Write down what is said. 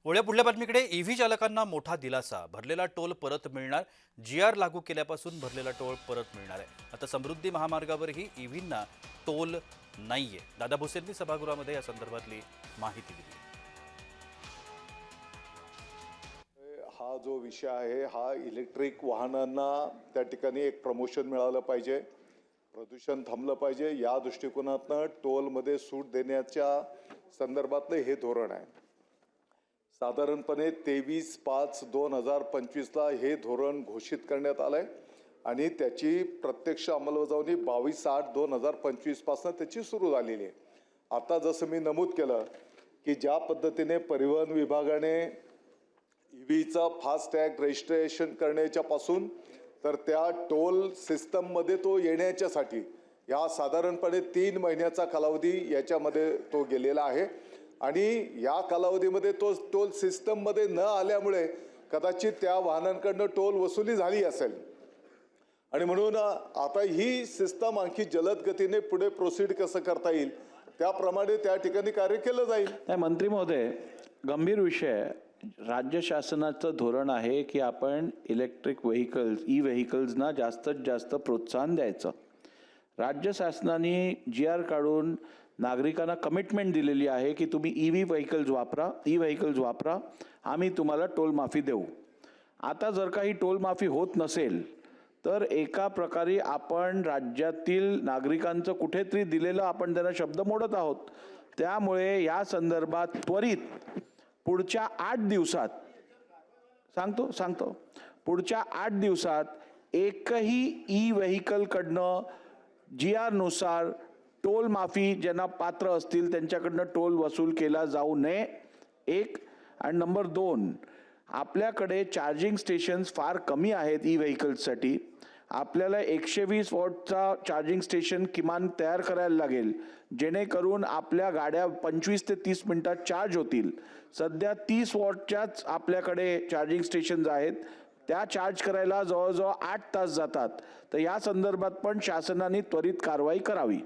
वळ्या पुढल्या बातमीकडे ईव्ही चालकांना मोठा दिलासा. भरलेला टोल परत मिळणार. जीआर लागू केल्यापासून भरलेला टोल परत मिळणार आहे. आता समृद्धी महामार्गावरही ईव्हींना टोल नाहीये. दादा भुसेंनी सभागृहामध्ये या संदर्भातली माहिती दिली. हा जो विषय आहे हा इलेक्ट्रिक वाहनांना त्या ठिकाणी एक प्रमोशन मिळालं पाहिजे, प्रदूषण थांबलं पाहिजे, या दृष्टिकोनातनं टोलमध्ये सूट देण्याच्या संदर्भातलं हे धोरण आहे. साधारणपणे 23/5/2025ला हे धोरण घोषित करण्यात आलंय आणि त्याची प्रत्यक्ष अंमलबजावणी 22/8/2025 पासून त्याची सुरू झालेली आहे. आता जसं मी नमूद केलं की ज्या पद्धतीने परिवहन विभागाने ईव्हीचा फास्टॅग रजिस्ट्रेशन करण्याच्या पासून तर त्या टोल सिस्टममध्ये तो येण्याच्यासाठी या साधारणपणे 3 महिन्याचा कालावधी याच्यामध्ये तो गेलेला आहे आणि या कालावधीमध्ये तो टोल सिस्टममध्ये न आल्यामुळे कदाचित त्या वाहनांकडनं टोल वसुली झाली असेल आणि म्हणून आता ही सिस्टम आणखी जलद गतीने पुढे प्रोसीड कसं करता येईल त्याप्रमाणे त्या ठिकाणी कार्य केलं जाईल. मंत्री महोदय, गंभीर विषय. राज्य शासनाचं धोरण आहे की आपण इलेक्ट्रिक व्हेकल्स ई व्हेकल्सना जास्तीत जास्त प्रोत्साहन द्यायचं. राज्य शासनाने जीआर काढून नागरिकांना कमिटमेंट दिलेली आहे की तुम्ही ई व्हेकल्स वापरा, आम्ही तुम्हाला टोल माफी देऊ. आता जर काही टोल माफी होत नसेल तर एका प्रकारे आपण राज्यातील नागरिकांचं कुठेतरी दिलेलं आपण त्यांना शब्द मोडत आहोत. त्यामुळे या संदर्भात त्वरित पुढच्या 8 दिवसात पुढच्या 8 दिवसात एकही ई व्हेकलकडनं जीआर नुसार टोल माफी ज्यांना पात्र असतील त्यांच्याकडनं टोल वसूल केला जाऊ नये. एक. आणि नंबर 2, आपल्याकडे चार्जिंग स्टेशन्स फार कमी आहेत ई व्हेकल्ससाठी. आपल्याला 120 वॉटचा चार्जिंग स्टेशन किमान तयार करायला लागेल जेणेकरून आपल्या गाड्या 25 ते 30 मिनिटात चार्ज होतील. सध्या 30 वॉटच्याच आपल्याकडे चार्जिंग स्टेशन्स आहेत, त्या चार्ज करायला जवळजवळ 8 तास जातात. तर या संदर्भात पण शासनाने त्वरित कारवाई करावी.